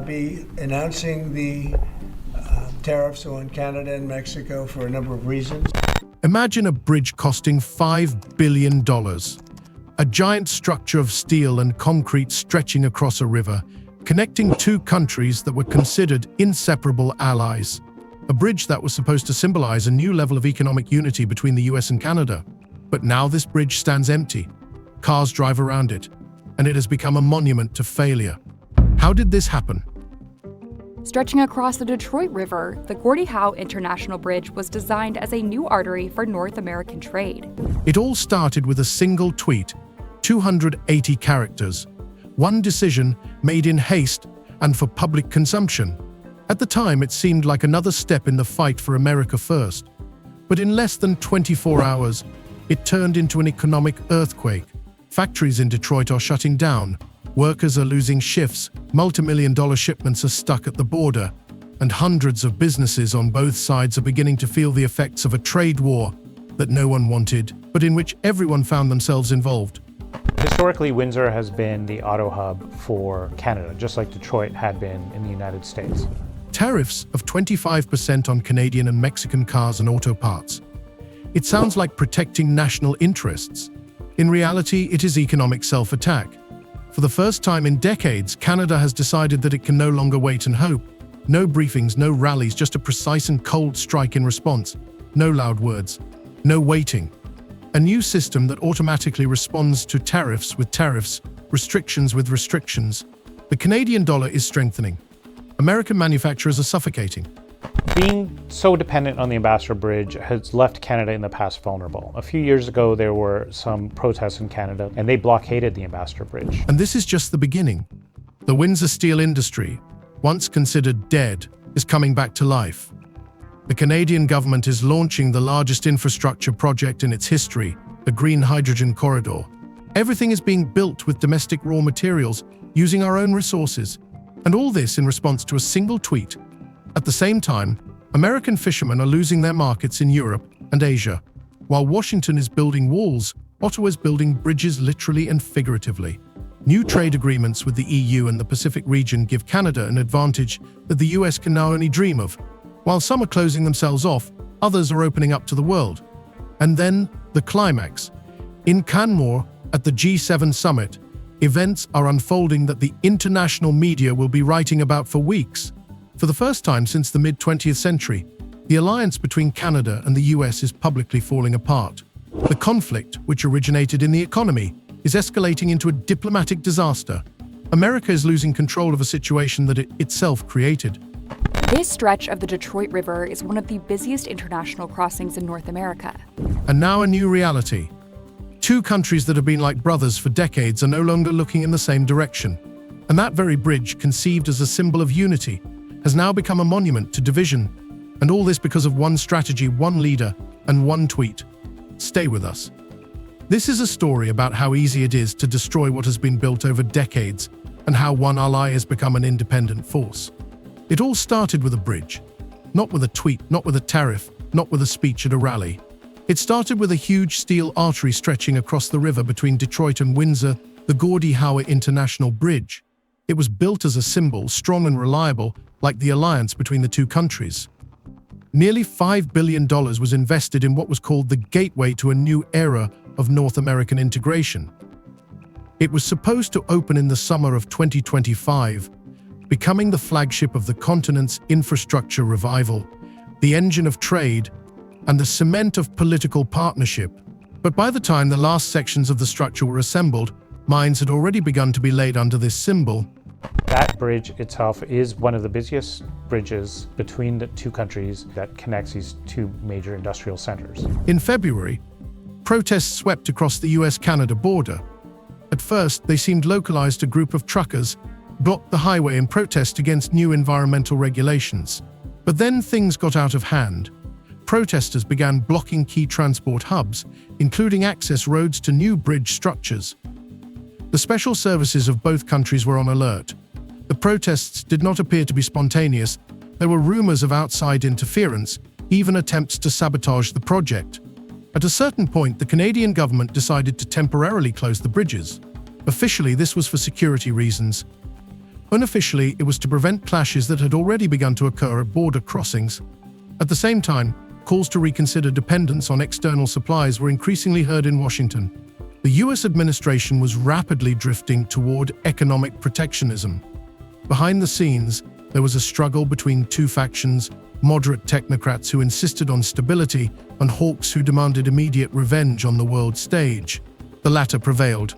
be announcing the tariffs on Canada and Mexico for a number of reasons. Imagine a bridge costing $5 billion. A giant structure of steel and concrete stretching across a river, connecting two countries that were considered inseparable allies. A bridge that was supposed to symbolize a new level of economic unity between the US and Canada. But now this bridge stands empty. Cars drive around it, and it has become a monument to failure. How did this happen? Stretching across the Detroit River, the Gordie Howe International Bridge was designed as a new artery for North American trade. It all started with a single tweet, 280 characters, one decision made in haste and for public consumption. At the time, it seemed like another step in the fight for America first. But in less than 24 hours, it turned into an economic earthquake. Factories in Detroit are shutting down. Workers are losing shifts, multi-million-dollar shipments are stuck at the border, and hundreds of businesses on both sides are beginning to feel the effects of a trade war that no one wanted, but in which everyone found themselves involved. Historically, Windsor has been the auto hub for Canada, just like Detroit had been in the United States. Tariffs of 25% on Canadian and Mexican cars and auto parts. It sounds like protecting national interests. In reality, it is economic self-attack. For the first time in decades, Canada has decided that it can no longer wait and hope. No briefings, no rallies, just a precise and cold strike in response. No loud words. No waiting. A new system that automatically responds to tariffs with tariffs, restrictions with restrictions. The Canadian dollar is strengthening. American manufacturers are suffocating. Being so dependent on the Ambassador Bridge has left Canada in the past vulnerable. A few years ago, there were some protests in Canada, and they blockaded the Ambassador Bridge. And this is just the beginning. The Windsor steel industry, once considered dead, is coming back to life. The Canadian government is launching the largest infrastructure project in its history, the Green Hydrogen Corridor. Everything is being built with domestic raw materials, using our own resources. And all this in response to a single tweet. At the same time, American fishermen are losing their markets in Europe and Asia. While Washington is building walls, Ottawa is building bridges literally and figuratively. New trade agreements with the EU and the Pacific region give Canada an advantage that the US can now only dream of. While some are closing themselves off, others are opening up to the world. And then, the climax. In Canmore, at the G7 summit, events are unfolding that the international media will be writing about for weeks. For the first time since the mid-20th century, the alliance between Canada and the US is publicly falling apart. The conflict, which originated in the economy, is escalating into a diplomatic disaster. America is losing control of a situation that it itself created. This stretch of the Detroit River is one of the busiest international crossings in North America. And now a new reality. Two countries that have been like brothers for decades are no longer looking in the same direction. And that very bridge, conceived as a symbol of unity, has now become a monument to division. And all this because of one strategy, one leader, and one tweet. Stay with us. This is a story about how easy it is to destroy what has been built over decades, and how one ally has become an independent force. It all started with a bridge. Not with a tweet, not with a tariff, not with a speech at a rally. It started with a huge steel artery stretching across the river between Detroit and Windsor, the Gordie Howe International Bridge. It was built as a symbol, strong and reliable, like the alliance between the two countries. Nearly $5 billion was invested in what was called the gateway to a new era of North American integration. It was supposed to open in the summer of 2025, becoming the flagship of the continent's infrastructure revival, the engine of trade, and the cement of political partnership. But by the time the last sections of the structure were assembled, mines had already begun to be laid under this symbol. That bridge itself is one of the busiest bridges between the two countries that connects these two major industrial centers. In February, protests swept across the US-Canada border. At first, they seemed localized. A group of truckers blocked the highway in protest against new environmental regulations. But then things got out of hand. Protesters began blocking key transport hubs, including access roads to new bridge structures. The special services of both countries were on alert. The protests did not appear to be spontaneous. There were rumors of outside interference, even attempts to sabotage the project. At a certain point, the Canadian government decided to temporarily close the bridges. Officially, this was for security reasons. Unofficially, it was to prevent clashes that had already begun to occur at border crossings. At the same time, calls to reconsider dependence on external supplies were increasingly heard in Washington. The U.S. administration was rapidly drifting toward economic protectionism. Behind the scenes, there was a struggle between two factions: moderate technocrats who insisted on stability and hawks who demanded immediate revenge on the world stage. The latter prevailed.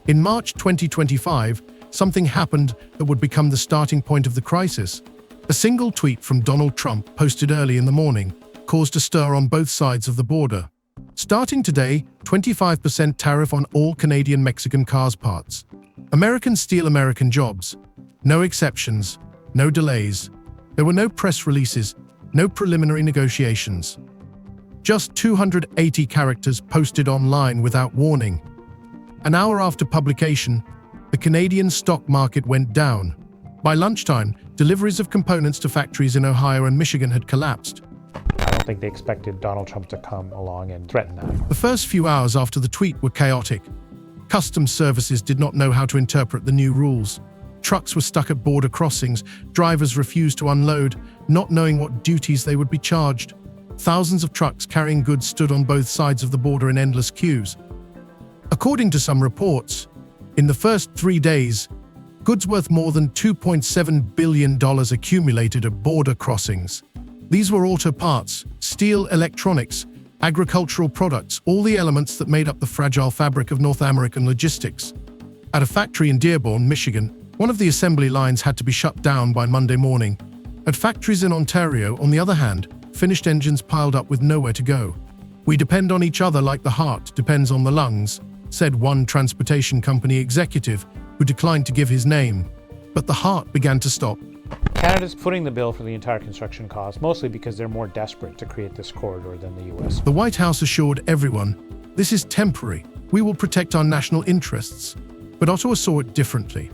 In March 2025, something happened that would become the starting point of the crisis. A single tweet from Donald Trump, posted early in the morning, caused a stir on both sides of the border. Starting today, 25% tariff on all Canadian-Mexican cars parts. Americans steal American jobs. No exceptions, no delays. There were no press releases, no preliminary negotiations. Just 280 characters posted online without warning. An hour after publication, the Canadian stock market went down. By lunchtime, deliveries of components to factories in Ohio and Michigan had collapsed. I don't think they expected Donald Trump to come along and threaten that. The first few hours after the tweet were chaotic. Customs services did not know how to interpret the new rules. Trucks were stuck at border crossings, drivers refused to unload, not knowing what duties they would be charged. Thousands of trucks carrying goods stood on both sides of the border in endless queues. According to some reports, in the first 3 days, goods worth more than $2.7 billion accumulated at border crossings. These were auto parts, steel, electronics, agricultural products, all the elements that made up the fragile fabric of North American logistics. At a factory in Dearborn, Michigan, one of the assembly lines had to be shut down by Monday morning. At factories in Ontario, on the other hand, finished engines piled up with nowhere to go. "We depend on each other like the heart depends on the lungs," said one transportation company executive who declined to give his name. But the heart began to stop. Canada's footing the bill for the entire construction cost, mostly because they're more desperate to create this corridor than the U.S. The White House assured everyone, "This is temporary. We will protect our national interests." But Ottawa saw it differently.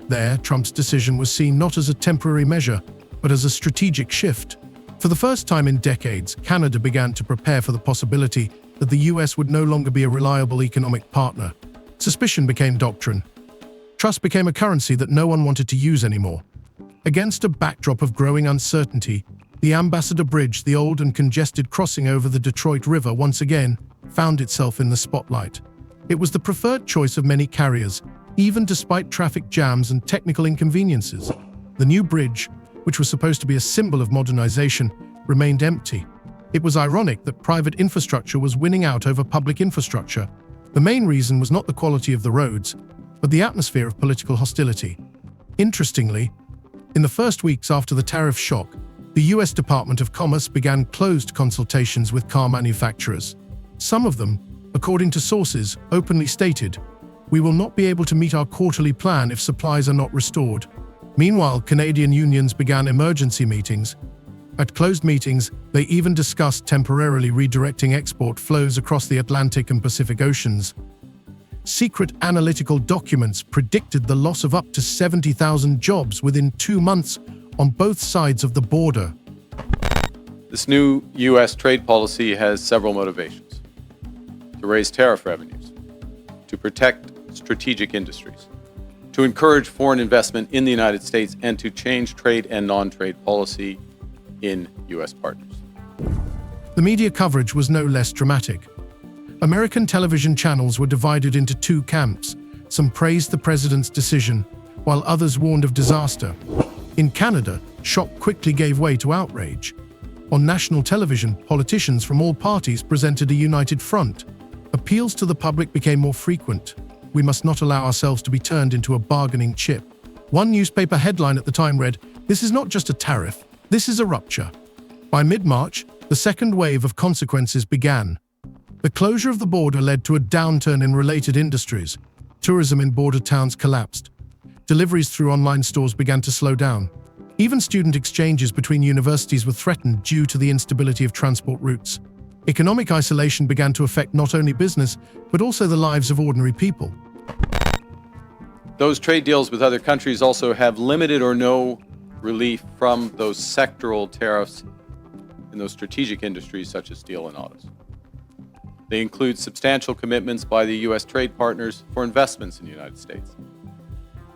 There, Trump's decision was seen not as a temporary measure, but as a strategic shift. For the first time in decades, Canada began to prepare for the possibility that the U.S. would no longer be a reliable economic partner. Suspicion became doctrine. Trust became a currency that no one wanted to use anymore. Against a backdrop of growing uncertainty, the Ambassador Bridge, the old and congested crossing over the Detroit River, once again found itself in the spotlight. It was the preferred choice of many carriers, even despite traffic jams and technical inconveniences. The new bridge, which was supposed to be a symbol of modernization, remained empty. It was ironic that private infrastructure was winning out over public infrastructure. The main reason was not the quality of the roads, but the atmosphere of political hostility. Interestingly, in the first weeks after the tariff shock, the U.S. Department of Commerce began closed consultations with car manufacturers. Some of them, according to sources, openly stated, "We will not be able to meet our quarterly plan if supplies are not restored." Meanwhile, Canadian unions began emergency meetings. At closed meetings, they even discussed temporarily redirecting export flows across the Atlantic and Pacific Oceans. Secret analytical documents predicted the loss of up to 70,000 jobs within 2 months on both sides of the border. This new U.S. trade policy has several motivations: to raise tariff revenues, to protect strategic industries, to encourage foreign investment in the United States, and to change trade and non-trade policy in U.S. partners. The media coverage was no less dramatic. American television channels were divided into two camps. Some praised the president's decision, while others warned of disaster. In Canada, shock quickly gave way to outrage. On national television, politicians from all parties presented a united front. Appeals to the public became more frequent. "We must not allow ourselves to be turned into a bargaining chip." One newspaper headline at the time read, "This is not just a tariff, this is a rupture." By mid-March, the second wave of consequences began. The closure of the border led to a downturn in related industries. Tourism in border towns collapsed. Deliveries through online stores began to slow down. Even student exchanges between universities were threatened due to the instability of transport routes. Economic isolation began to affect not only business, but also the lives of ordinary people. Those trade deals with other countries also have limited or no relief from those sectoral tariffs in those strategic industries such as steel and autos. They include substantial commitments by the U.S. trade partners for investments in the United States.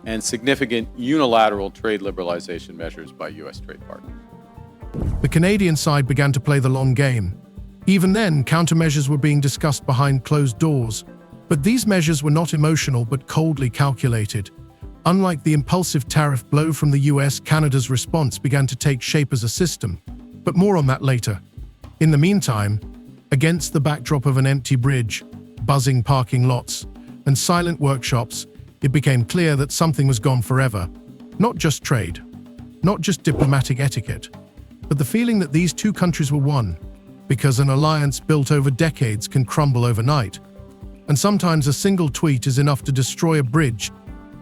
and significant unilateral trade liberalization measures by U.S. trade partners. The Canadian side began to play the long game. Even then, countermeasures were being discussed behind closed doors. But these measures were not emotional but coldly calculated. Unlike the impulsive tariff blow from the US, Canada's response began to take shape as a system. But more on that later. In the meantime, against the backdrop of an empty bridge, buzzing parking lots, and silent workshops, it became clear that something was gone forever. Not just trade, not just diplomatic etiquette, but the feeling that these two countries were one, because an alliance built over decades can crumble overnight. And sometimes a single tweet is enough to destroy a bridge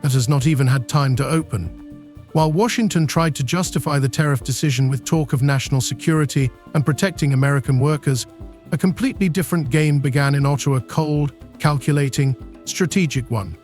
that has not even had time to open. While Washington tried to justify the tariff decision with talk of national security and protecting American workers, a completely different game began in Ottawa, cold, calculating, strategic one.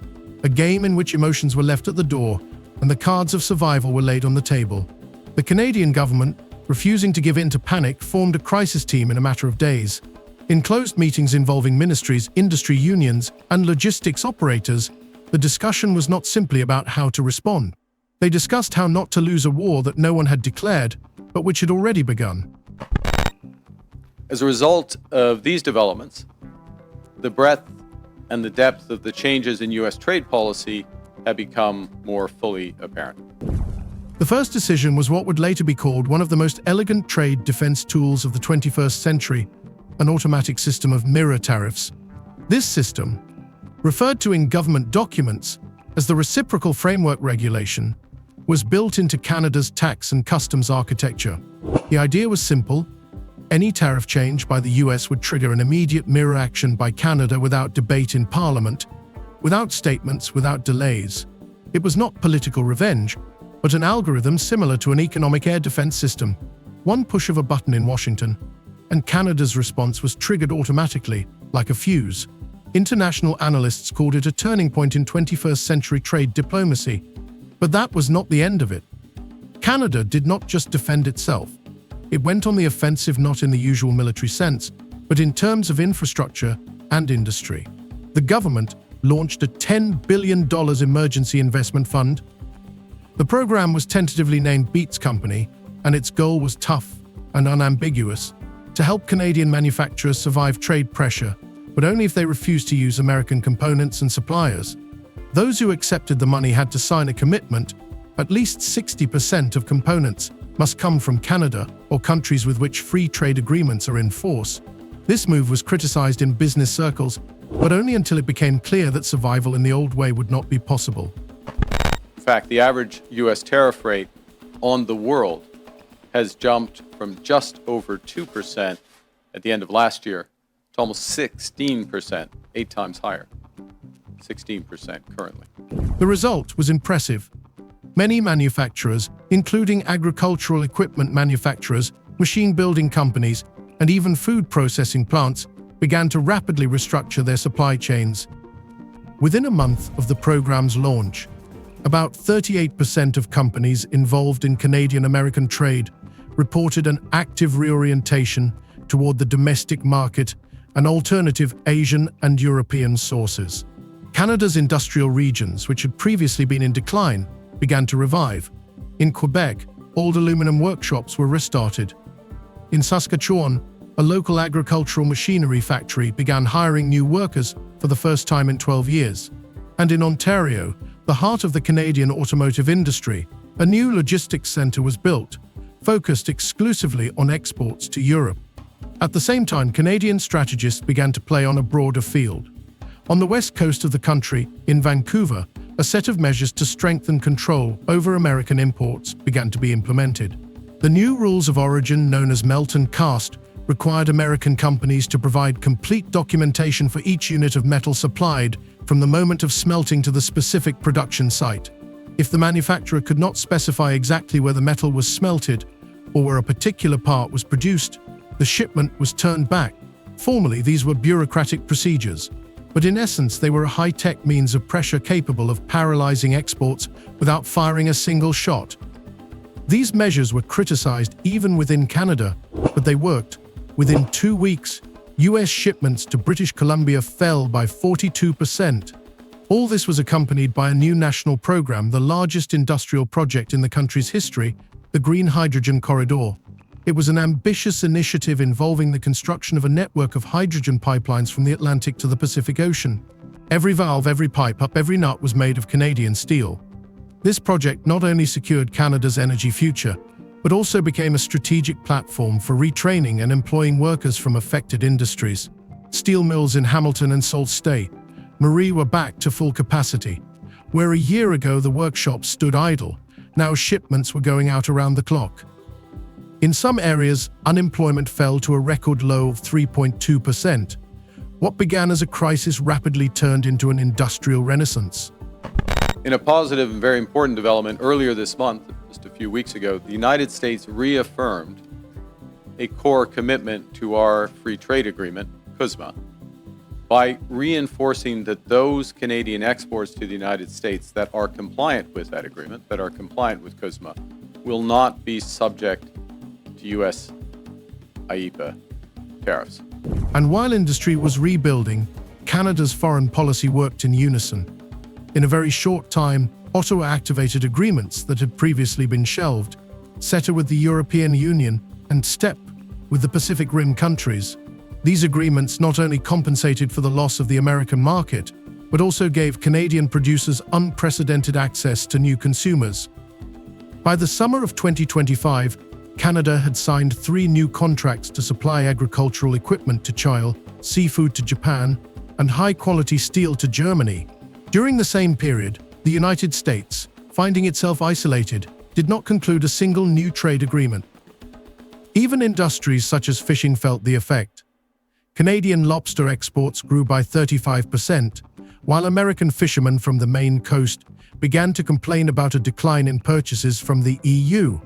A game in which emotions were left at the door and the cards of survival were laid on the table. The Canadian government, refusing to give in to panic, formed a crisis team in a matter of days. In closed meetings involving ministries, industry unions, and logistics operators, the discussion was not simply about how to respond. They discussed how not to lose a war that no one had declared, but which had already begun. As a result of these developments, the breadth and the depth of the changes in U.S. trade policy have become more fully apparent. The first decision was what would later be called one of the most elegant trade defense tools of the 21st century, an automatic system of mirror tariffs. This system, referred to in government documents as the Reciprocal Framework Regulation, was built into Canada's tax and customs architecture. The idea was simple. Any tariff change by the US would trigger an immediate mirror action by Canada without debate in Parliament, without statements, without delays. It was not political revenge, but an algorithm similar to an economic air defense system. One push of a button in Washington, and Canada's response was triggered automatically, like a fuse. International analysts called it a turning point in 21st century trade diplomacy. But that was not the end of it. Canada did not just defend itself. It went on the offensive not in the usual military sense, but in terms of infrastructure and industry. The government launched a $10 billion emergency investment fund. The program was tentatively named Beats Company, and its goal was tough and unambiguous: to help Canadian manufacturers survive trade pressure, but only if they refused to use American components and suppliers. Those who accepted the money had to sign a commitment. At least 60% of components must come from Canada or countries with which free trade agreements are in force. This move was criticized in business circles, but only until it became clear that survival in the old way would not be possible. In fact, the average U.S. tariff rate on the world has jumped from just over 2% at the end of last year to almost 16%, 8 times higher. 16% currently. The result was impressive. Many manufacturers, including agricultural equipment manufacturers, machine building companies, and even food processing plants, began to rapidly restructure their supply chains. Within a month of the program's launch, about 38% of companies involved in Canadian-American trade reported an active reorientation toward the domestic market and alternative Asian and European sources. Canada's industrial regions, which had previously been in decline, began to revive. In Quebec, old aluminum workshops were restarted. In Saskatchewan, a local agricultural machinery factory began hiring new workers for the first time in 12 years. And in Ontario, the heart of the Canadian automotive industry, a new logistics centre was built, focused exclusively on exports to Europe. At the same time, Canadian strategists began to play on a broader field. On the west coast of the country, in Vancouver, a set of measures to strengthen control over American imports began to be implemented. The new rules of origin, known as melt and cast, required American companies to provide complete documentation for each unit of metal supplied, from the moment of smelting to the specific production site. If the manufacturer could not specify exactly where the metal was smelted or where a particular part was produced, the shipment was turned back. Formally, these were bureaucratic procedures, but in essence they were a high-tech means of pressure capable of paralyzing exports without firing a single shot. These measures were criticized even within Canada, but they worked. Within 2 weeks, US shipments to British Columbia fell by 42%. All this was accompanied by a new national program, the largest industrial project in the country's history, the Green Hydrogen Corridor. It was an ambitious initiative involving the construction of a network of hydrogen pipelines from the Atlantic to the Pacific Ocean. Every valve, every pipe, every nut was made of Canadian steel. This project not only secured Canada's energy future, but also became a strategic platform for retraining and employing workers from affected industries. Steel mills in Hamilton and Sault Ste. Marie were back to full capacity. Where a year ago the workshops stood idle, now shipments were going out around the clock. In some areas, unemployment fell to a record low of 3.2%. What began as a crisis rapidly turned into an industrial renaissance. In a positive and very important development earlier this month, just a few weeks ago, the United States reaffirmed a core commitment to our free trade agreement, CUSMA, by reinforcing that those Canadian exports to the United States that are compliant with that agreement, that are compliant with CUSMA, will not be subject to U.S. IEEPA tariffs. And while industry was rebuilding, Canada's foreign policy worked in unison. In a very short time, Ottawa activated agreements that had previously been shelved, CETA with the European Union and STEP with the Pacific Rim countries. These agreements not only compensated for the loss of the American market, but also gave Canadian producers unprecedented access to new consumers. By the summer of 2025, Canada had signed 3 new contracts to supply agricultural equipment to Chile, seafood to Japan, and high-quality steel to Germany. During the same period, the United States, finding itself isolated, did not conclude a single new trade agreement. Even industries such as fishing felt the effect. Canadian lobster exports grew by 35%, while American fishermen from the Maine coast began to complain about a decline in purchases from the EU.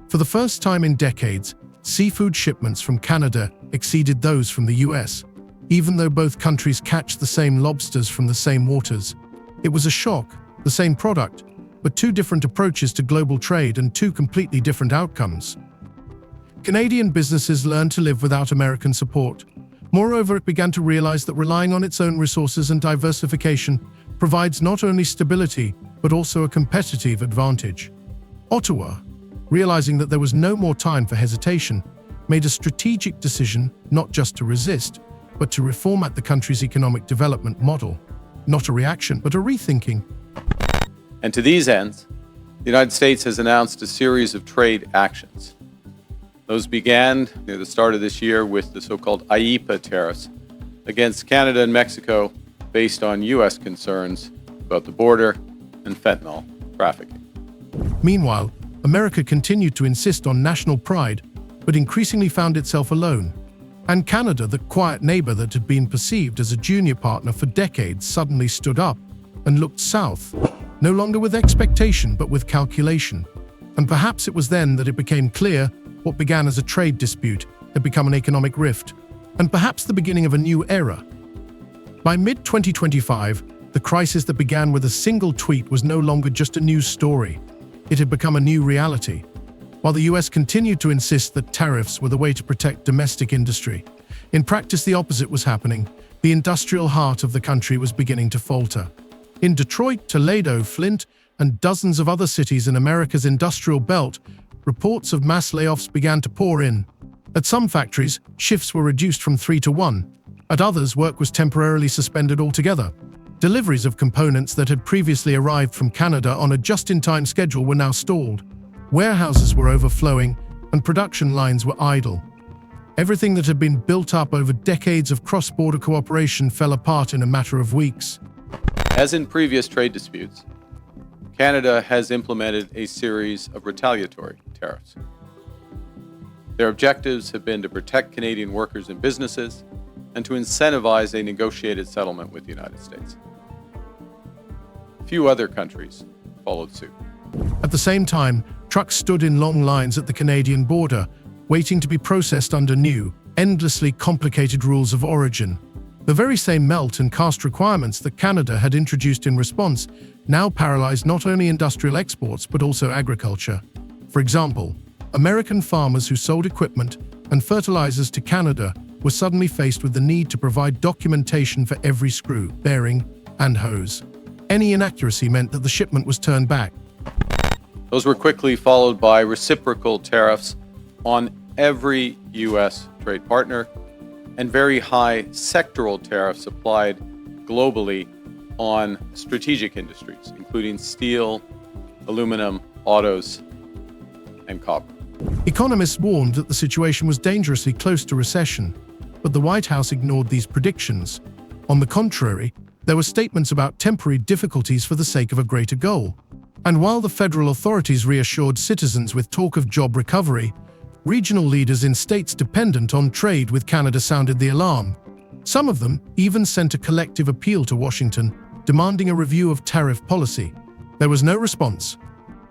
For the first time in decades, seafood shipments from Canada exceeded those from the US, even though both countries catch the same lobsters from the same waters. It was a shock, the same product, but 2 different approaches to global trade and 2 completely different outcomes. Canadian businesses learned to live without American support. Moreover, it began to realize that relying on its own resources and diversification provides not only stability, but also a competitive advantage. Ottawa, realizing that there was no more time for hesitation, made a strategic decision not just to resist, but to reformat the country's economic development model. Not a reaction, but a rethinking. And to these ends, the United States has announced a series of trade actions. Those began near the start of this year with the so-called IEEPA tariffs against Canada and Mexico based on U.S. concerns about the border and fentanyl trafficking. Meanwhile, America continued to insist on national pride, but increasingly found itself alone. And Canada, the quiet neighbor that had been perceived as a junior partner for decades, suddenly stood up and looked south, no longer with expectation but with calculation. And perhaps it was then that it became clear what began as a trade dispute had become an economic rift, and perhaps the beginning of a new era. By mid-2025, the crisis that began with a single tweet was no longer just a news story. It had become a new reality. While the US continued to insist that tariffs were the way to protect domestic industry, in practice the opposite was happening. The industrial heart of the country was beginning to falter. In Detroit, Toledo, Flint, and dozens of other cities in America's industrial belt, reports of mass layoffs began to pour in. At some factories, shifts were reduced from 3 to 1. At others, work was temporarily suspended altogether. Deliveries of components that had previously arrived from Canada on a just-in-time schedule were now stalled. Warehouses were overflowing, and production lines were idle. Everything that had been built up over decades of cross-border cooperation fell apart in a matter of weeks. As in previous trade disputes, Canada has implemented a series of retaliatory tariffs. Their objectives have been to protect Canadian workers and businesses and to incentivize a negotiated settlement with the United States. Few other countries followed suit. At the same time, trucks stood in long lines at the Canadian border, waiting to be processed under new, endlessly complicated rules of origin. The very same melt and cast requirements that Canada had introduced in response now paralyzed not only industrial exports but also agriculture. For example, American farmers who sold equipment and fertilizers to Canada were suddenly faced with the need to provide documentation for every screw, bearing, and hose. Any inaccuracy meant that the shipment was turned back. Those were quickly followed by reciprocal tariffs on every U.S. trade partner and very high sectoral tariffs applied globally on strategic industries, including steel, aluminum, autos, and copper. Economists warned that the situation was dangerously close to recession, but the White House ignored these predictions. On the contrary, there were statements about temporary difficulties for the sake of a greater goal. And while the federal authorities reassured citizens with talk of job recovery, regional leaders in states dependent on trade with Canada sounded the alarm. Some of them even sent a collective appeal to Washington, demanding a review of tariff policy. There was no response,